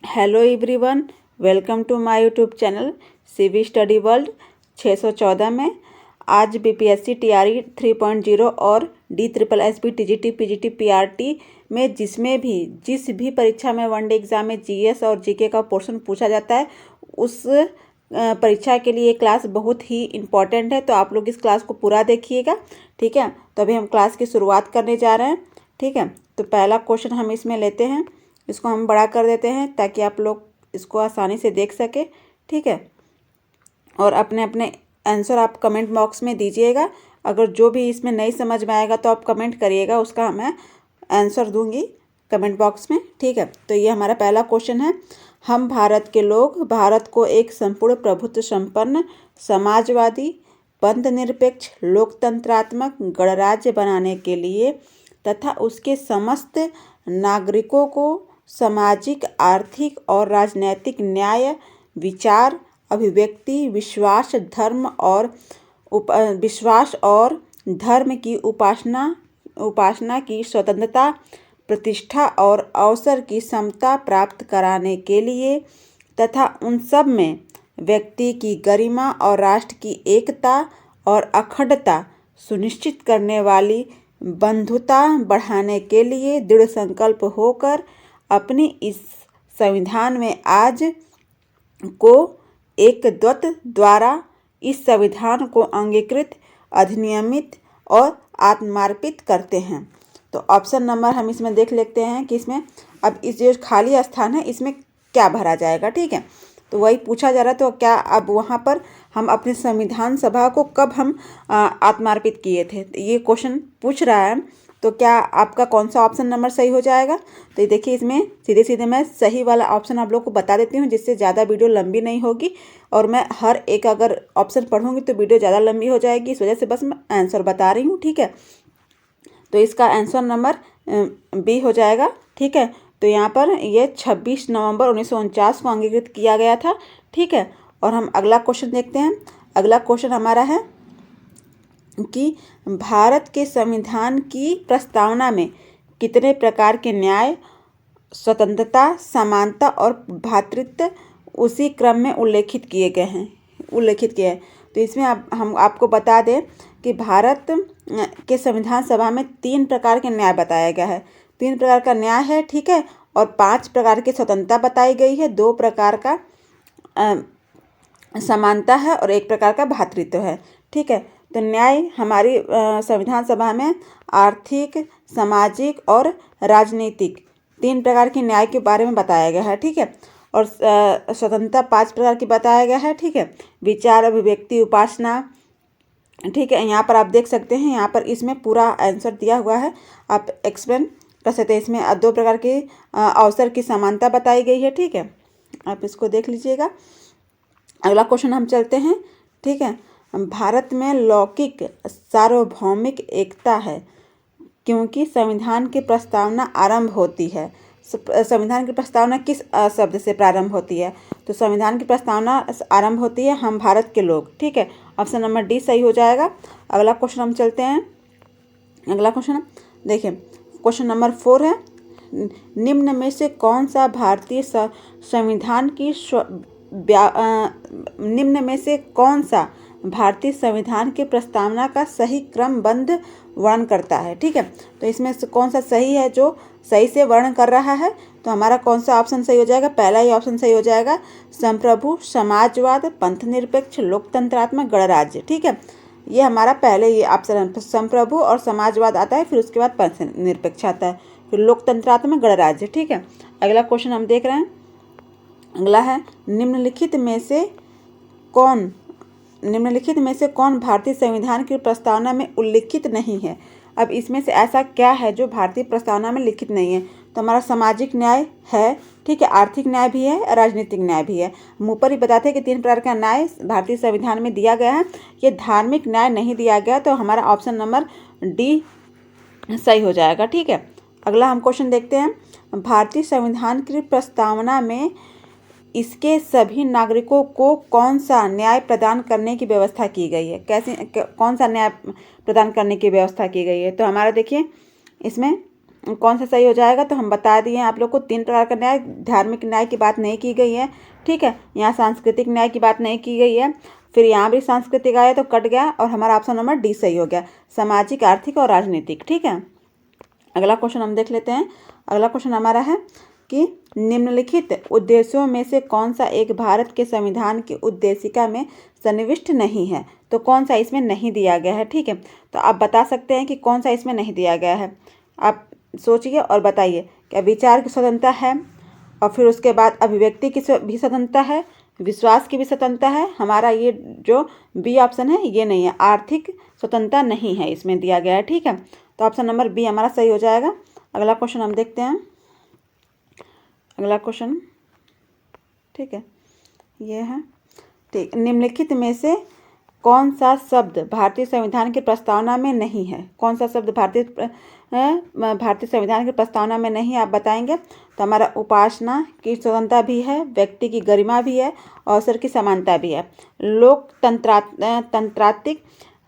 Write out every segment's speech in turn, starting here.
Hello everyone, welcome to my YouTube channel CV study world 614 में। आज BPSC TRE 3.0 और DSSB TGT PGT PRT में जिस भी परीक्षा में वनडे एग्जाम में जीएस और जीके का पोर्शन पूछा जाता है, उस परीक्षा के लिए ये क्लास बहुत ही इम्पॉर्टेंट है। तो आप लोग इस क्लास को पूरा देखिएगा, ठीक है। तो अभी हम क्लास की शुरुआत करने जा रहे हैं, ठीक है। तो पहला क्वेश्चन हम इसमें लेते हैं, इसको हम बड़ा कर देते हैं ताकि आप लोग इसको आसानी से देख सके, ठीक है। और अपने अपने आंसर आप कमेंट बॉक्स में दीजिएगा। अगर जो भी इसमें नहीं समझ में आएगा तो आप कमेंट करिएगा, उसका मैं आंसर दूंगी कमेंट बॉक्स में, ठीक है। तो ये हमारा पहला क्वेश्चन है। हम भारत के लोग भारत को एक संपूर्ण प्रभुत्व संपन्न समाजवादी बंधनिरपेक्ष लोकतंत्रात्मक गणराज्य बनाने के लिए तथा उसके समस्त नागरिकों को सामाजिक, आर्थिक और राजनैतिक न्याय, विचार, अभिव्यक्ति, विश्वास और धर्म की उपासना की स्वतंत्रता, प्रतिष्ठा और अवसर की समता प्राप्त कराने के लिए तथा उन सब में व्यक्ति की गरिमा और राष्ट्र की एकता और अखंडता सुनिश्चित करने वाली बंधुता बढ़ाने के लिए दृढ़ संकल्प होकर अपनी इस संविधान में आज को एक द्वत द्वारा इस संविधान को अंगीकृत, अधिनियमित और आत्मार्पित करते हैं। तो ऑप्शन नंबर हम इसमें देख लेते हैं कि इसमें अब इस जो खाली स्थान है इसमें क्या भरा जाएगा, ठीक है। तो वही पूछा जा रहा है। तो क्या अब वहाँ पर हम अपने संविधान सभा को कब हम आत्मार्पित किए थे, तो ये क्वेश्चन पूछ रहा है। तो क्या आपका कौन सा ऑप्शन नंबर सही हो जाएगा? तो ये देखिए, इसमें सीधे सीधे मैं सही वाला ऑप्शन आप लोग को बता देती हूँ, जिससे ज़्यादा वीडियो लंबी नहीं होगी। और मैं हर एक अगर ऑप्शन पढ़ूंगी तो वीडियो ज़्यादा लंबी हो जाएगी, इस वजह से बस मैं आंसर बता रही हूँ, ठीक है। तो इसका आंसर नंबर बी हो जाएगा, ठीक है। तो यहाँ पर ये 26 नवंबर 1949 को अंगीकृत किया गया था, ठीक है। और हम अगला क्वेश्चन देखते हैं। अगला क्वेश्चन हमारा है कि भारत के संविधान की प्रस्तावना में कितने प्रकार के न्याय, स्वतंत्रता, समानता और भ्रातृत्व उसी क्रम में उल्लेखित किए हैं। तो इसमें हम आपको बता दें कि भारत के संविधान सभा में 3 प्रकार के न्याय बताया गया है। 3 प्रकार का न्याय है, ठीक है। और 5 प्रकार की स्वतंत्रता बताई गई है, 2 प्रकार का समानता है और 1 प्रकार का भ्रातृत्व है, ठीक है। तो न्याय हमारी संविधान सभा में आर्थिक, सामाजिक और राजनीतिक 3 प्रकार के न्याय के बारे में बताया गया है, ठीक है। और स्वतंत्रता 5 प्रकार की बताया गया है, ठीक है। विचार, अभिव्यक्ति, उपासना, ठीक है। यहाँ पर आप देख सकते हैं, यहाँ पर इसमें पूरा आंसर दिया हुआ है, आप एक्सप्लेन कर सकते हैं। इसमें 2 प्रकार के अवसर की समानता बताई गई है, ठीक है। आप इसको देख लीजिएगा। अगला क्वेश्चन हम चलते हैं, ठीक है। भारत में लौकिक सार्वभौमिक एकता है क्योंकि संविधान की प्रस्तावना आरंभ होती है। संविधान की प्रस्तावना किस शब्द से प्रारंभ होती है? तो संविधान की प्रस्तावना आरंभ होती है हम भारत के लोग, ठीक है। ऑप्शन नंबर डी सही हो जाएगा। अगला क्वेश्चन हम चलते हैं। अगला क्वेश्चन देखिए, क्वेश्चन नंबर 4 है, निम्न में से कौन सा भारतीय संविधान की निम्न में से कौन सा भारतीय संविधान की प्रस्तावना का सही क्रमबद्ध वर्णन करता है, ठीक है। तो इसमें से कौन सा सही है जो सही से वर्णन कर रहा है? तो हमारा कौन सा ऑप्शन सही हो जाएगा? पहला ही ऑप्शन सही हो जाएगा, संप्रभु, समाजवाद, पंथनिरपेक्ष, लोकतंत्रात्मक गणराज्य, ठीक है। ये हमारा पहले ही ऑप्शन, संप्रभु और समाजवाद आता है, फिर उसके बाद पंथनिरपेक्ष आता है, फिर लोकतंत्रात्मक गणराज्य, ठीक है। अगला क्वेश्चन हम देख रहे हैं। अगला है, निम्नलिखित में से कौन भारतीय संविधान की प्रस्तावना में उल्लिखित नहीं है? अब इसमें से ऐसा क्या है जो भारतीय प्रस्तावना में लिखित नहीं है? तो हमारा सामाजिक न्याय है, ठीक है, आर्थिक न्याय भी है, राजनीतिक न्याय भी है। हम ऊपर ही बताते हैं कि 3 प्रकार का न्याय भारतीय संविधान में दिया गया है, ये धार्मिक न्याय नहीं दिया गया। तो हमारा ऑप्शन नंबर डी सही हो जाएगा, ठीक है। अगला हम क्वेश्चन देखते हैं। भारतीय संविधान की प्रस्तावना में इसके सभी नागरिकों को कौन सा न्याय प्रदान करने की व्यवस्था की गई है? कौन सा न्याय प्रदान करने की व्यवस्था की गई है? तो हमारा देखिए, इसमें कौन सा सही हो जाएगा, तो हम बता दिए आप लोग को 3 प्रकार का न्याय। धार्मिक न्याय की बात नहीं की गई है, ठीक है। यहाँ सांस्कृतिक न्याय की बात नहीं की गई है। फिर यहाँ भी सांस्कृतिक आया तो कट गया और हमारा ऑप्शन नंबर डी सही हो गया, सामाजिक, आर्थिक और राजनीतिक, ठीक है। अगला क्वेश्चन हम देख लेते हैं। अगला क्वेश्चन हमारा है कि निम्नलिखित उद्देश्यों में से कौन सा एक भारत के संविधान की उद्देशिका में सन्निविष्ट नहीं है। तो कौन सा इसमें नहीं दिया गया है, ठीक है। तो आप बता सकते हैं कि कौन सा इसमें नहीं दिया गया है। आप सोचिए और बताइए। क्या विचार की स्वतंत्रता है, और फिर उसके बाद अभिव्यक्ति की भी स्वतंत्रता है, विश्वास की भी स्वतंत्रता है। हमारा ये जो बी ऑप्शन है ये नहीं है, आर्थिक स्वतंत्रता नहीं है इसमें दिया गया है, ठीक है। तो ऑप्शन नंबर बी हमारा सही हो जाएगा। अगला क्वेश्चन हम देखते हैं। अगला क्वेश्चन, ठीक है, ये है, ठीक। निम्नलिखित में से कौन सा शब्द भारतीय संविधान की प्रस्तावना में नहीं है। कौन सा शब्द भारतीय संविधान की प्रस्तावना में नहीं है, आप बताएंगे। तो हमारा उपासना की स्वतंत्रता भी है, व्यक्ति की गरिमा भी है, अवसर की समानता भी है,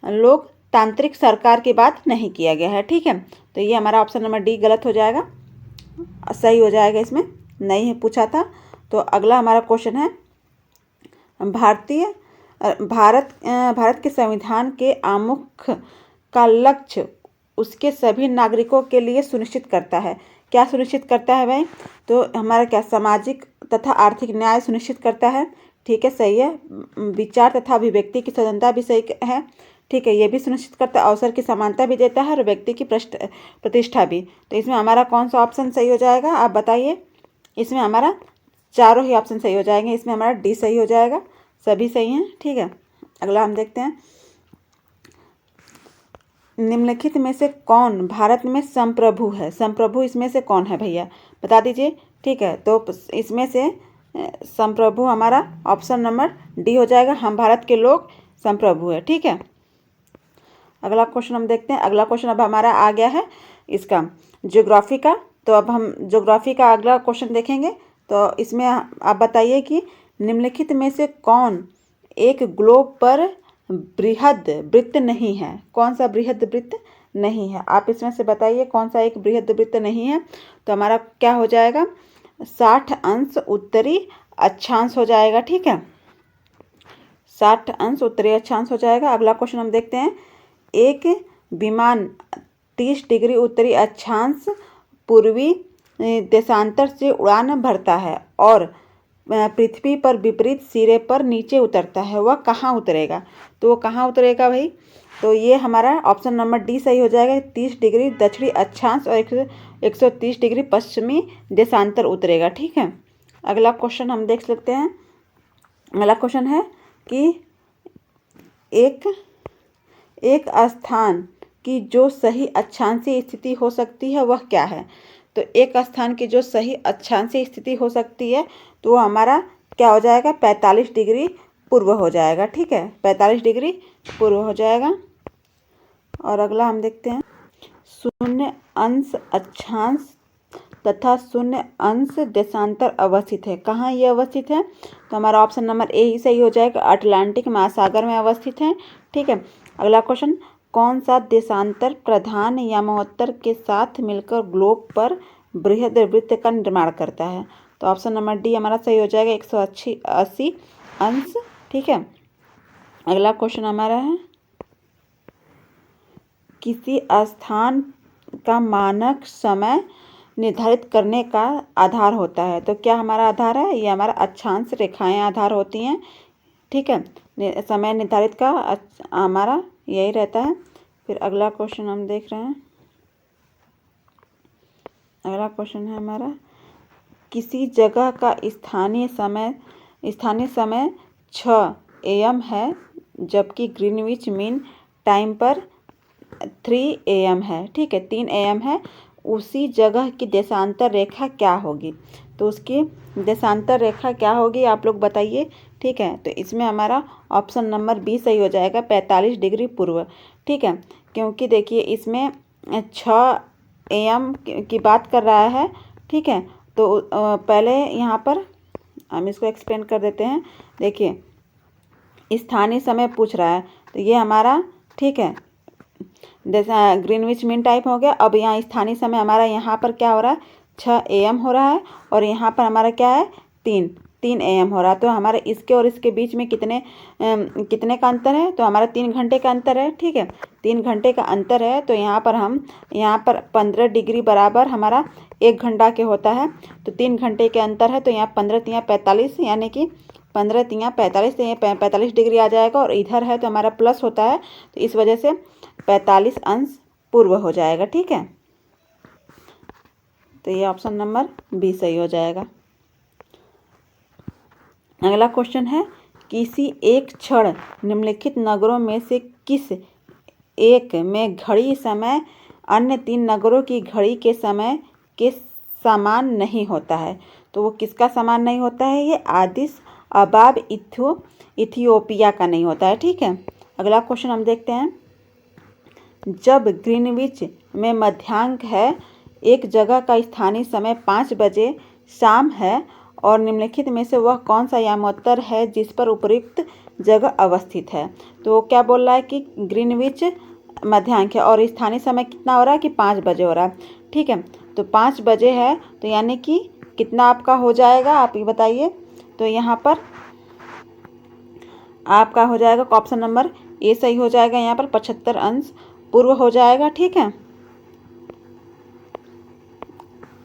लोकतांत्रिक सरकार की बात नहीं किया गया है, ठीक है। तो ये हमारा ऑप्शन नंबर डी गलत हो जाएगा, सही हो जाएगा, इसमें नहीं है पूछा था। तो अगला हमारा क्वेश्चन है, भारत के संविधान के आमुख का लक्ष्य उसके सभी नागरिकों के लिए सुनिश्चित करता है। क्या सुनिश्चित करता है भाई, तो हमारा क्या, सामाजिक तथा आर्थिक न्याय सुनिश्चित करता है, ठीक है, सही है। विचार तथा अभिव्यक्ति की स्वतंत्रता भी सही है, ठीक है, ये भी सुनिश्चित करता है। अवसर की समानता भी देता है और व्यक्ति की प्रतिष्ठा भी। तो इसमें हमारा कौन सा ऑप्शन सही हो जाएगा, आप बताइए। इसमें हमारा चारों ही ऑप्शन सही हो जाएंगे। इसमें हमारा डी सही हो जाएगा, सभी सही हैं, ठीक है। अगला हम देखते हैं। निम्नलिखित में से कौन भारत में संप्रभु है। संप्रभु इसमें से कौन है भैया, बता दीजिए, ठीक है। तो इसमें से संप्रभु हमारा ऑप्शन नंबर डी हो जाएगा, हम भारत के लोग संप्रभु है, ठीक है। अगला क्वेश्चन हम देखते हैं। अगला क्वेश्चन अब हमारा आ गया है इसका ज्योग्राफी का। तो अब हम ज्योग्राफी का अगला क्वेश्चन देखेंगे। तो इसमें आप बताइए कि निम्नलिखित में से कौन एक ग्लोब पर बृहद वृत्त नहीं है। कौन सा बृहद वृत्त नहीं है, आप इसमें से बताइए कौन सा एक बृहद वृत्त नहीं है। तो हमारा क्या हो जाएगा, 60 अंश उत्तरी अक्षांश हो जाएगा, ठीक है, 60 अंश उत्तरी अक्षांश हो जाएगा। अगला क्वेश्चन हम देखते हैं। एक विमान 30 डिग्री उत्तरी अक्षांश पूर्वी देशांतर से उड़ान भरता है और पृथ्वी पर विपरीत सिरे पर नीचे उतरता है, वह कहाँ उतरेगा। तो वो कहाँ उतरेगा भाई, तो ये हमारा ऑप्शन नंबर डी सही हो जाएगा, 30 डिग्री दक्षिणी अक्षांश और 130 डिग्री पश्चिमी देशांतर उतरेगा, ठीक है। अगला क्वेश्चन हम देख सकते हैं। अगला क्वेश्चन है कि एक स्थान की जो सही अक्षांशीय स्थिति हो सकती है वह क्या है। तो एक स्थान की जो सही अक्षांशीय स्थिति हो सकती है तो वो हमारा क्या हो जाएगा, 45 डिग्री पूर्व हो जाएगा, ठीक है, 45 डिग्री पूर्व हो जाएगा। और अगला हम देखते हैं। 0 अंश अक्षांश तथा 0 अंश देशांतर अवस्थित है। कहाँ ये अवस्थित है, तो हमारा ऑप्शन नंबर ए ही सही हो जाएगा, अटलांटिक महासागर में अवस्थित है, ठीक है। अगला क्वेश्चन, कौन सा देशांतर प्रधान या महोत्तर के साथ मिलकर ग्लोब पर बृहद वृत्त का निर्माण करता है। तो ऑप्शन नंबर डी हमारा सही हो जाएगा, 180 अंश, ठीक है। अगला क्वेश्चन हमारा है, किसी स्थान का मानक समय निर्धारित करने का आधार होता है। तो क्या हमारा आधार है, ये हमारा अक्षांश रेखाएं आधार होती हैं, ठीक है, समय निर्धारित का हमारा यही रहता है। फिर अगला क्वेश्चन हम देख रहे हैं। अगला क्वेश्चन है हमारा, किसी जगह का स्थानीय समय 6 AM है जबकि ग्रीनविच मीन टाइम पर 3 AM है, ठीक है, 3 AM है। उसी जगह की देशांतर रेखा क्या होगी, तो उसकी देशांतर रेखा क्या होगी आप लोग बताइए, ठीक है। तो इसमें हमारा ऑप्शन नंबर बी सही हो जाएगा, 45 डिग्री पूर्व, ठीक है, क्योंकि देखिए इसमें 6 AM की बात कर रहा है, ठीक है। तो पहले यहाँ पर हम इसको एक्सप्लेन कर देते हैं। देखिए स्थानीय समय पूछ रहा है, तो ये हमारा, ठीक है, ग्रीनविच मीन टाइम हो गया। अब यहाँ स्थानीय समय हमारा यहाँ पर क्या हो रहा है, 6 AM हो रहा है, और यहाँ पर हमारा क्या है, 3 AM हो रहा है। तो हमारे इसके और इसके बीच में कितने का अंतर है, तो हमारा 3 घंटे का अंतर है। ठीक है, 3 घंटे का अंतर है। तो यहाँ पर 15 डिग्री बराबर हमारा 1 घंटा के होता है। तो 3 घंटे के अंतर है, तो यहाँ 15 3 45, यानी कि 15 3 45, तो ये 45 डिग्री आ जाएगा। और इधर है तो हमारा प्लस होता है, तो इस वजह से 45 अंश पूर्व हो जाएगा। ठीक है, तो ये ऑप्शन नंबर बी सही हो जाएगा। अगला क्वेश्चन है, किसी एक क्षण निम्नलिखित नगरों में से किस एक में घड़ी समय अन्य 3 नगरों की घड़ी के समय के समान नहीं होता है। तो वो किसका समान नहीं होता है, ये आदिस अबाब इथियोपिया का नहीं होता है। ठीक है, अगला क्वेश्चन हम देखते हैं, जब ग्रीनविच में मध्याह्न है, एक जगह का स्थानीय समय 5 बजे शाम है और निम्नलिखित में से वह कौन सा यामोत्तर है जिस पर उपयुक्त जगह अवस्थित है। तो क्या बोल रहा है कि ग्रीनविच मध्याह्न है और स्थानीय समय कितना हो रहा है कि 5 बजे हो रहा है। ठीक है, तो 5 बजे है, तो यानी कि कितना आपका हो जाएगा, आप ये बताइए। तो यहाँ पर आपका हो जाएगा ऑप्शन नंबर ए सही हो जाएगा, यहाँ पर 75 अंश पूर्व हो जाएगा। ठीक है,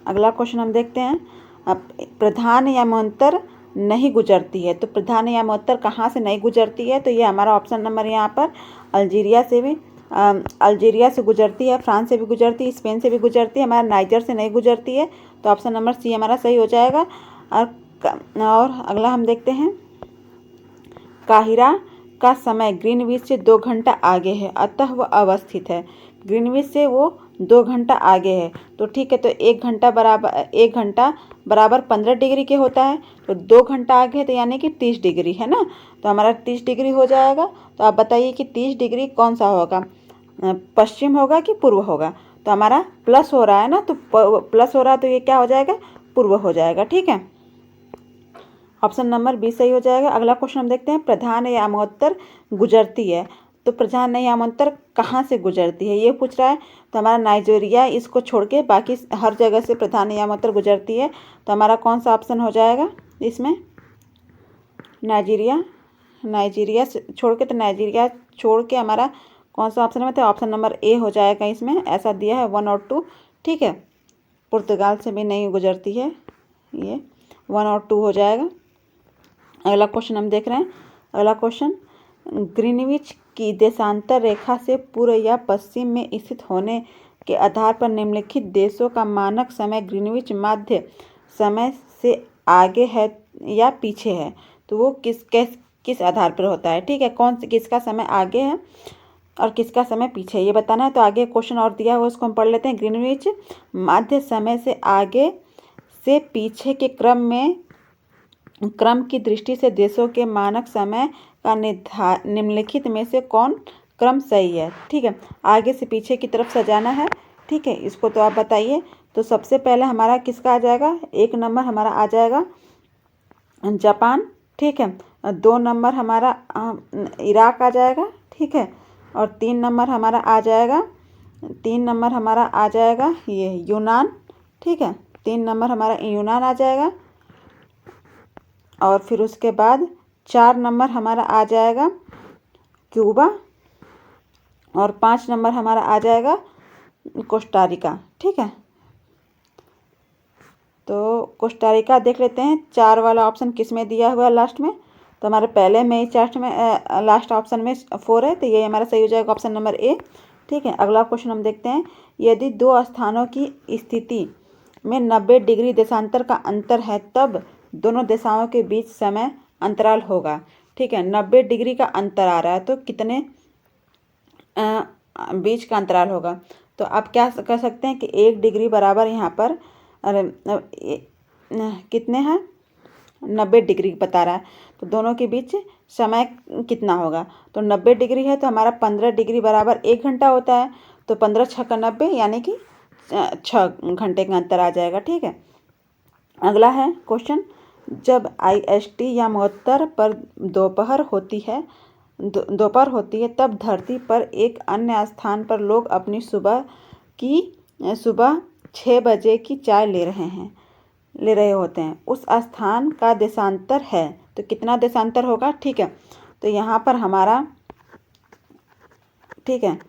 अगला क्वेश्चन हम देखते हैं, अब प्रधान यामोत्तर नहीं गुजरती है। तो प्रधान यामोत्तर कहाँ से नहीं गुजरती है, तो ये हमारा ऑप्शन नंबर यहाँ पर अल्जीरिया से गुजरती है, फ्रांस से भी गुजरती है, स्पेन से भी गुजरती है, हमारा नाइजर से नहीं गुजरती है। तो ऑप्शन नंबर सी हमारा सही हो जाएगा। और अगला हम देखते हैं, काहिरा का समय ग्रीनविच से 2 घंटा आगे है, अतः वह अवस्थित है। ग्रीनविच से वो 2 घंटा आगे है, तो ठीक है, तो 1 घंटा बराबर 15 डिग्री के होता है। तो 2 घंटा आगे है, तो यानी कि 30 डिग्री है ना, तो हमारा 30 डिग्री हो जाएगा। तो आप बताइए कि 30 डिग्री कौन सा होगा, पश्चिम होगा कि पूर्व होगा। तो हमारा प्लस हो रहा है ना, तो प्लस हो रहा है, तो ये क्या हो जाएगा, पूर्व हो जाएगा। ठीक है, ऑप्शन नंबर बी सही हो जाएगा। अगला क्वेश्चन हम देखते हैं, प्रधान यामोत्तर गुजरती है। तो प्रधान यामोत्तर कहाँ से गुजरती है, ये पूछ रहा है। तो हमारा नाइजीरिया इसको छोड़ के बाकी हर जगह से प्रधान यामोत्तर गुजरती है। तो हमारा कौन सा ऑप्शन हो जाएगा इसमें, नाइजीरिया से छोड़ के, तो नाइजीरिया छोड़ के हमारा कौन सा ऑप्शन है, तो ऑप्शन नंबर ए हो जाएगा। इसमें ऐसा दिया है 1 और 2। ठीक है, पुर्तगाल से भी नहीं गुजरती है, ये 1 और 2 हो जाएगा। अगला क्वेश्चन हम देख रहे हैं, अगला क्वेश्चन, ग्रीनविच की देशांतर रेखा से पूर्व या पश्चिम में स्थित होने के आधार पर निम्नलिखित देशों का मानक समय ग्रीनविच मध्य समय से आगे है या पीछे है। तो वो किस आधार पर होता है। ठीक है, किसका समय आगे है और किसका समय पीछे है, ये बताना है। तो आगे क्वेश्चन और दिया हुआ, उसको हम पढ़ लेते हैं। ग्रीनविच मध्य समय से आगे से पीछे के क्रम की दृष्टि से देशों के मानक समय का निम्नलिखित में से कौन क्रम सही है। ठीक है, आगे से पीछे की तरफ सजाना है। ठीक है, इसको तो आप बताइए। तो सबसे पहले हमारा किसका आ जाएगा, 1 नंबर हमारा आ जाएगा जापान। ठीक है, 2 नंबर हमारा इराक आ जाएगा। ठीक है, और 3 नंबर हमारा आ जाएगा ये यूनान। ठीक है, 3 नंबर हमारा यूनान आ जाएगा। और फिर उसके बाद 4 नंबर हमारा आ जाएगा क्यूबा, और 5 नंबर हमारा आ जाएगा कोस्टारिका। ठीक है, तो कोस्टारिका देख लेते हैं 4 वाला ऑप्शन किस में दिया हुआ है लास्ट में। तो हमारे पहले में ही चार्ट में लास्ट ऑप्शन में 4 है, तो ये हमारा सही हो जाएगा ऑप्शन नंबर ए। ठीक है, अगला क्वेश्चन हम देखते हैं, यदि 2 स्थानों की स्थिति में 90 डिग्री देशांतर का अंतर है, तब दोनों दिशाओं के बीच समय अंतराल होगा। ठीक है, 90 डिग्री का अंतर आ रहा है, तो कितने बीच का अंतराल होगा। तो आप क्या कर सकते हैं कि 1 डिग्री बराबर यहाँ पर कितने हैं, 90 डिग्री बता रहा है, तो दोनों के बीच समय कितना होगा। तो 90 डिग्री है, तो हमारा 15 डिग्री बराबर 1 घंटा होता है। तो 15 × 6 = 90, यानी कि 6 घंटे का अंतर आ जाएगा। ठीक है, अगला है क्वेश्चन, जब IST यामोत्तर पर दोपहर होती है दोपहर होती है तब धरती पर एक अन्य स्थान पर लोग अपनी सुबह 6 बजे की चाय ले रहे होते हैं। उस स्थान का देशांतर है, तो कितना देशांतर होगा? ठीक है, तो यहाँ पर हमारा, ठीक है,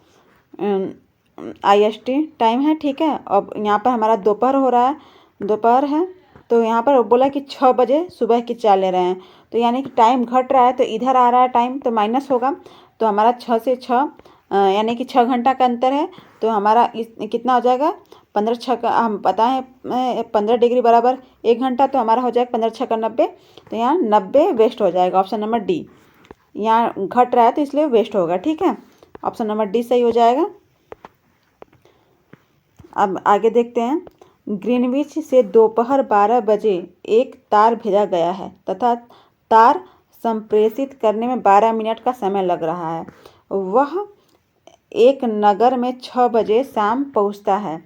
IST टाइम है। ठीक है, अब यहाँ पर हमारा दोपहर हो रहा है, दोपहर है, तो यहाँ पर बोला कि 6 बजे सुबह की चाय ले रहे हैं, तो यानी कि टाइम घट रहा है, तो इधर आ रहा है टाइम, तो माइनस होगा। तो हमारा 6 से 6 यानी कि 6 घंटा का अंतर है, तो हमारा कितना हो जाएगा? 15 6 का, हम पता है 15 डिग्री बराबर 1 घंटा, तो हमारा हो जाएगा 15 6 का 90, तो यहाँ 90 वेस्ट हो जाएगा। ऑप्शन नंबर डी, यहाँ घट रहा है तो इसलिए वेस्ट होगा। ठीक है, ऑप्शन नंबर डी सही हो जाएगा। अब आगे देखते हैं। ग्रीनविच से दोपहर 12 बजे एक तार भेजा गया है तथा तार संप्रेषित करने में 12 मिनट का समय लग रहा है। वह एक नगर में 6 बजे शाम पहुंचता है।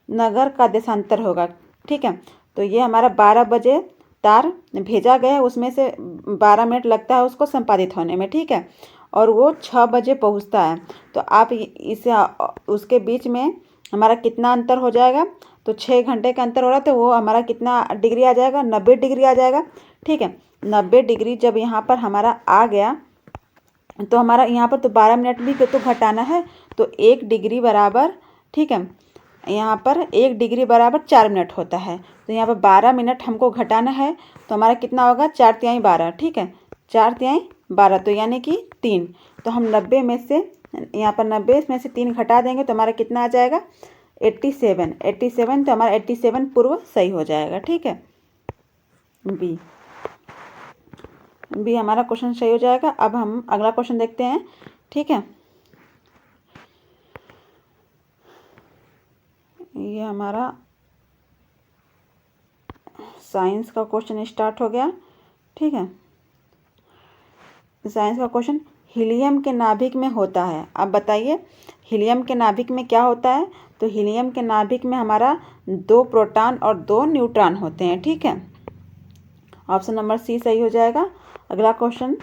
नगर का देशांतर होगा। ठीक है, तो ये हमारा 12 बजे तार भेजा गया है, उसमें से 12 मिनट लगता है उसको संपादित होने में। ठीक है, और वो 6 बजे पहुंचता है, तो आप इसे उसके बीच में हमारा कितना अंतर हो जाएगा? तो 6 घंटे का अंतर हो रहा है, तो वो हमारा कितना डिग्री आ जाएगा? 90 डिग्री आ जाएगा। ठीक है, 90 डिग्री जब यहाँ पर हमारा आ गया, तो हमारा यहाँ पर तो 12 मिनट भी तो घटाना है, तो 1 डिग्री बराबर, ठीक है, यहाँ पर 1 डिग्री बराबर 4 मिनट होता है, तो यहाँ पर 12 मिनट हमको घटाना है, तो हमारा कितना होगा? 4 तिहाई 12। ठीक है, 4 तिहाई 12, तो यानी कि 3, तो हम 90 में से, यहाँ पर 90 में से 3 घटा देंगे, तो हमारा कितना आ जाएगा? 87, तो हमारा 87 पूर्व सही हो जाएगा। ठीक है, बी हमारा क्वेश्चन सही हो जाएगा। अब हम अगला क्वेश्चन देखते हैं। ठीक है, ये हमारा साइंस का क्वेश्चन स्टार्ट हो गया। ठीक है, साइंस का क्वेश्चन, हीलियम के नाभिक में होता है। अब बताइए हीलियम के नाभिक में क्या होता है? तो हीलियम के नाभिक में हमारा 2 प्रोटॉन और 2 न्यूट्रॉन होते हैं। ठीक है, ऑप्शन नंबर सी सही हो जाएगा। अगला क्वेश्चन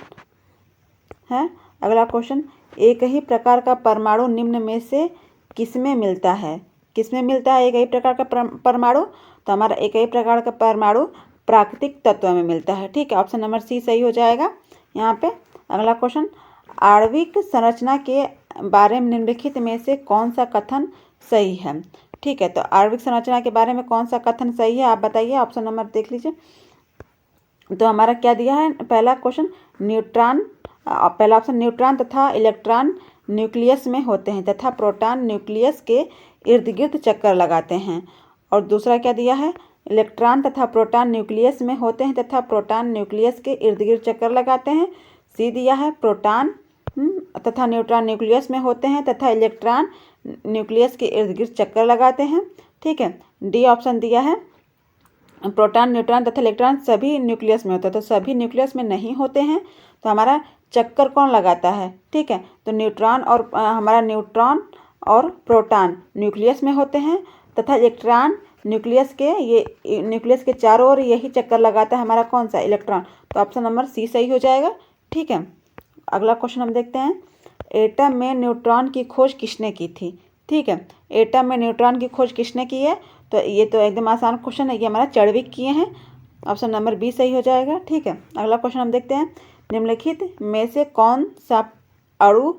है, अगला क्वेश्चन, एक ही प्रकार का परमाणु निम्न में से किसमें मिलता है? किसमें मिलता है एक ही प्रकार का परमाणु? तो हमारा एक ही प्रकार का परमाणु प्राकृतिक तत्व में मिलता है। ठीक है, ऑप्शन नंबर सी सही हो जाएगा यहाँ पे। अगला क्वेश्चन, आणविक संरचना के बारे में निम्नलिखित में से कौन सा कथन सही है? ठीक है, तो आणविक संरचना के बारे में कौन सा कथन सही है, आप बताइए। ऑप्शन नंबर देख लीजिए, तो हमारा क्या दिया है? पहला क्वेश्चन, न्यूट्रॉन, पहला ऑप्शन, न्यूट्रॉन तथा इलेक्ट्रॉन न्यूक्लियस में होते हैं तथा प्रोटॉन न्यूक्लियस के इर्द गिर्द चक्कर लगाते हैं। और दूसरा क्या दिया है? इलेक्ट्रॉन तथा प्रोटॉन न्यूक्लियस में होते हैं तथा प्रोटॉन न्यूक्लियस के इर्द गिर्द चक्कर लगाते हैं। सी दिया है, प्रोटॉन तथा न्यूट्रॉन न्यूक्लियस में होते हैं तथा इलेक्ट्रॉन न्यूक्लियस के इर्द गिर्द चक्कर लगाते हैं। ठीक है, डी ऑप्शन दिया है, प्रोटॉन न्यूट्रॉन तथा इलेक्ट्रॉन सभी न्यूक्लियस में होते हैं, तो सभी न्यूक्लियस में नहीं होते हैं, तो हमारा चक्कर कौन लगाता है? ठीक है, तो न्यूट्रॉन और हमारा न्यूट्रॉन और प्रोटॉन न्यूक्लियस में होते हैं तथा इलेक्ट्रॉन न्यूक्लियस के चारों ओर यही चक्कर लगाता है हमारा कौन सा? इलेक्ट्रॉन, तो ऑप्शन नंबर सी सही हो जाएगा। ठीक है, अगला क्वेश्चन हम देखते हैं। एटम में न्यूट्रॉन की खोज किसने की थी? ठीक है, एटम में न्यूट्रॉन की खोज किसने की है? तो ये तो एकदम आसान क्वेश्चन है, ये हमारा चर्विक किए हैं, ऑप्शन नंबर बी सही हो जाएगा। ठीक है, अगला क्वेश्चन हम देखते हैं। निम्नलिखित में से कौन सा अणु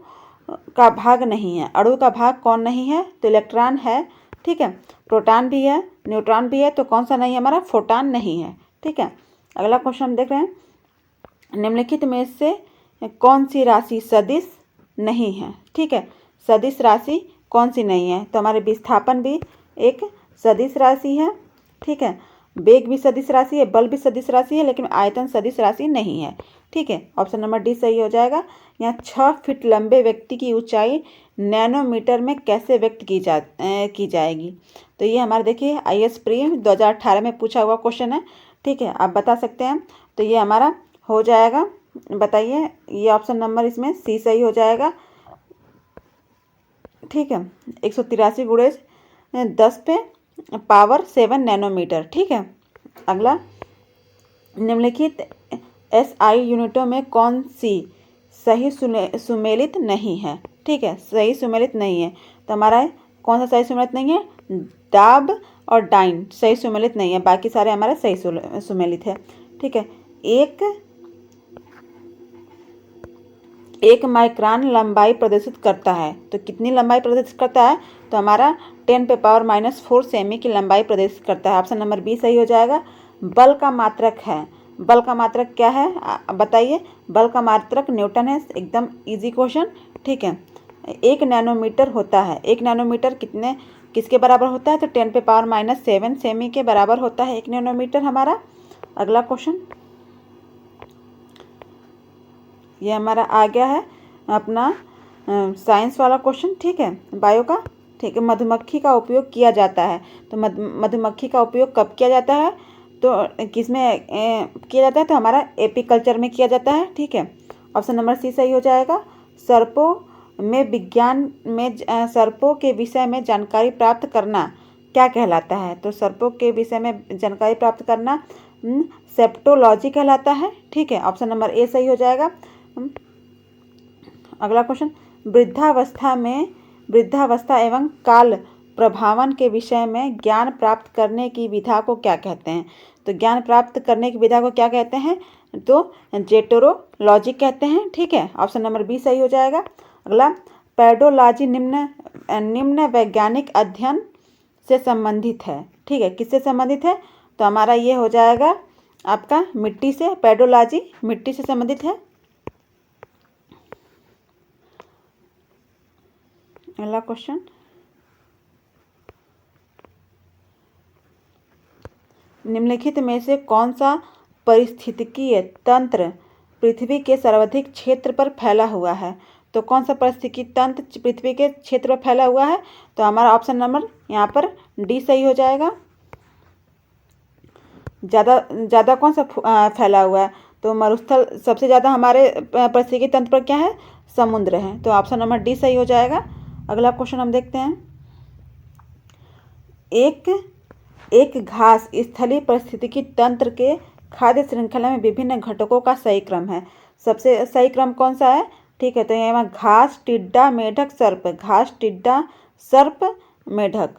का भाग नहीं है? अणु का भाग कौन नहीं है? तो इलेक्ट्रॉन है, ठीक है, प्रोटॉन भी है, न्यूट्रॉन भी है, तो कौन सा नहीं है? हमारा फोटॉन नहीं है। ठीक है, अगला क्वेश्चन हम देख रहे हैं। निम्नलिखित में से कौन सी राशि सदिश नहीं है? ठीक है, सदिश राशि कौन सी नहीं है? तो हमारे विस्थापन भी एक सदिश राशि है। ठीक है, वेग भी सदिश राशि है, बल भी सदिश राशि है, लेकिन आयतन सदिश राशि नहीं है। ठीक है, ऑप्शन नंबर डी सही हो जाएगा। यहाँ 6 फीट लंबे व्यक्ति की ऊंचाई नैनोमीटर में कैसे व्यक्त की जाएगी? तो ये हमारे देखिए IAS प्री 2018 में पूछा हुआ क्वेश्चन है। ठीक है, आप बता सकते हैं, तो ये हमारा हो जाएगा, बताइए, ये ऑप्शन नंबर इसमें सी सही हो जाएगा। ठीक है, 183 गुणेज 10 पे पावर 7 नैनोमीटर। ठीक है, अगला, निम्नलिखित SI यूनिटों में कौन सी सही सुमेलित नहीं है। ठीक है, सही सुमेलित नहीं है। तो हमारा कौन सा सही सुमेलित नहीं है? डाब और डाइन सही सुमेलित नहीं है, बाकी सारे हमारे सही सुमेलित है। ठीक है, एक माइक्रोन लंबाई प्रदर्शित करता है। तो कितनी लंबाई प्रदर्शित करता है? तो हमारा 10⁻⁻4 सेमी की लंबाई प्रदर्शित करता है। ऑप्शन नंबर बी सही हो जाएगा। बल का मात्रक है। बल का मात्रक क्या है बताइए? बल का मात्रक न्यूटन है। एकदम इजी क्वेश्चन। ठीक है, 1 नैनोमीटर होता है। 1 नैनोमीटर किसके बराबर होता है? तो 10⁻⁻7 सेमी के बराबर होता है 1 नैनोमीटर हमारा। अगला क्वेश्चन ये हमारा आ गया है अपना साइंस वाला क्वेश्चन। ठीक है, बायो का। ठीक है, मधुमक्खी का उपयोग किया जाता है। तो मधुमक्खी का उपयोग कब किया जाता है? तो किस में किया जाता है? तो हमारा एपीकल्चर में किया जाता है। ठीक है, ऑप्शन नंबर सी सही हो जाएगा। सर्पों के विषय में जानकारी प्राप्त करना क्या कहलाता है? तो सर्पों के विषय में जानकारी प्राप्त करना सेप्टोलॉजी कहलाता है। ठीक है, ऑप्शन नंबर ए सही हो जाएगा। अगला क्वेश्चन, वृद्धावस्था एवं काल प्रभावन के विषय में ज्ञान प्राप्त करने की विधा को क्या कहते हैं? तो ज्ञान प्राप्त करने की विधा को क्या कहते हैं? तो जेटोरोलॉजी कहते हैं। ठीक है, ऑप्शन नंबर बी सही हो जाएगा। अगला, पेडोलॉजी निम्न वैज्ञानिक अध्ययन से संबंधित है। ठीक है, किससे संबंधित है? तो हमारा ये हो जाएगा आपका मिट्टी से। पेडोलॉजी मिट्टी से संबंधित है। अगला क्वेश्चन, निम्नलिखित में से कौन सा पारिस्थितिकीय तंत्र पृथ्वी के सर्वाधिक क्षेत्र पर फैला हुआ है? तो कौन सा पारिस्थितिकी तंत्र पृथ्वी के क्षेत्र पर फैला हुआ है? तो हमारा ऑप्शन नंबर यहाँ पर डी सही हो जाएगा। ज़्यादा कौन सा फैला हुआ है? तो मरुस्थल सबसे ज़्यादा हमारे पारिस्थितिकी तंत्र पर क्या है? समुद्र है। तो ऑप्शन नंबर डी सही हो जाएगा। अगला क्वेश्चन हम देखते हैं। एक घास स्थलीय पारिस्थितिकी तंत्र के खाद्य श्रृंखला में विभिन्न घटकों का सही क्रम है। सबसे सही क्रम कौन सा है? ठीक है, तो यहाँ घास, टिड्डा, मेढक, सर्प। घास, टिड्डा, सर्प, मेढक।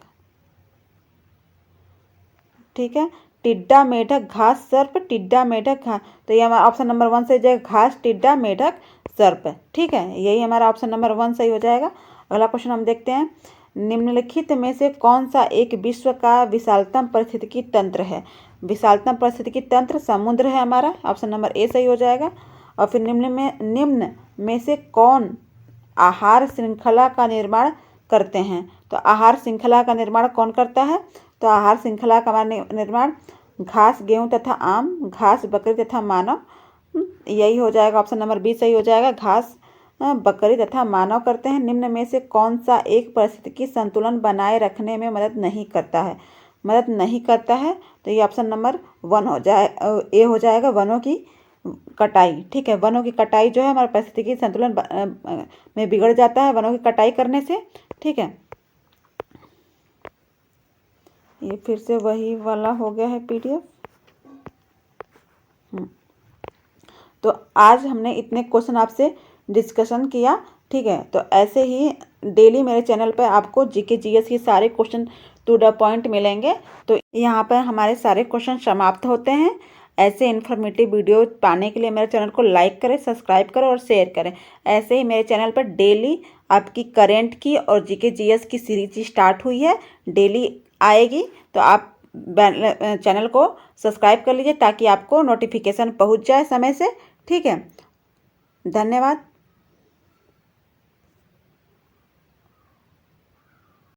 ठीक है, टिड्डा, मेढक, घास, सर्प, टिड्डा, मेढक, घास। तो ये हमारा ऑप्शन नंबर 1 सही हो जाएगा। घास, टिड्डा, मेढक, सर्प। ठीक है, यही हमारा ऑप्शन नंबर 1 सही हो जाएगा। अगला क्वेश्चन हम देखते हैं। निम्नलिखित में से कौन सा एक विश्व का विशालतम पारिस्थितिकी तंत्र है? विशालतम पारिस्थितिकी तंत्र समुद्र है हमारा। ऑप्शन नंबर ए सही हो जाएगा। और फिर निम्न में से कौन आहार श्रृंखला का निर्माण करते हैं? तो आहार श्रृंखला का निर्माण कौन करता है? तो आहार श्रृंखला का निर्माण घास, गेहूं तथा आम, घास, बकरी तथा मानव। यही हो जाएगा, ऑप्शन नंबर बी सही हो जाएगा। घास, बकरी तथा मानव करते हैं। निम्न में से कौन सा एक पारिस्थितिकी संतुलन बनाए रखने में मदद नहीं करता है? तो ये ऑप्शन नंबर 1 हो जाए, ए हो जाएगा। वनों की कटाई। ठीक है, वनों की कटाई जो है हमारे पारिस्थितिकी संतुलन में बिगड़ जाता है वनों की कटाई करने से। ठीक है, ये फिर से वही वाला हो गया है PDF। तो आज हमने इतने क्वेश्चन आपसे डिस्कशन किया। ठीक है, तो ऐसे ही डेली मेरे चैनल पर आपको जीके जीएस के सारे क्वेश्चन टू द पॉइंट मिलेंगे। तो यहाँ पर हमारे सारे क्वेश्चन समाप्त होते हैं। ऐसे इन्फॉर्मेटिव वीडियो पाने के लिए मेरे चैनल को लाइक करें, सब्सक्राइब करें और शेयर करें। ऐसे ही मेरे चैनल पर डेली आपकी करेंट की और जीके जीएस की सीरीज स्टार्ट हुई है, डेली आएगी। तो आप चैनल को सब्सक्राइब कर लीजिए ताकि आपको नोटिफिकेशन पहुंच जाए समय से। ठीक है, धन्यवाद।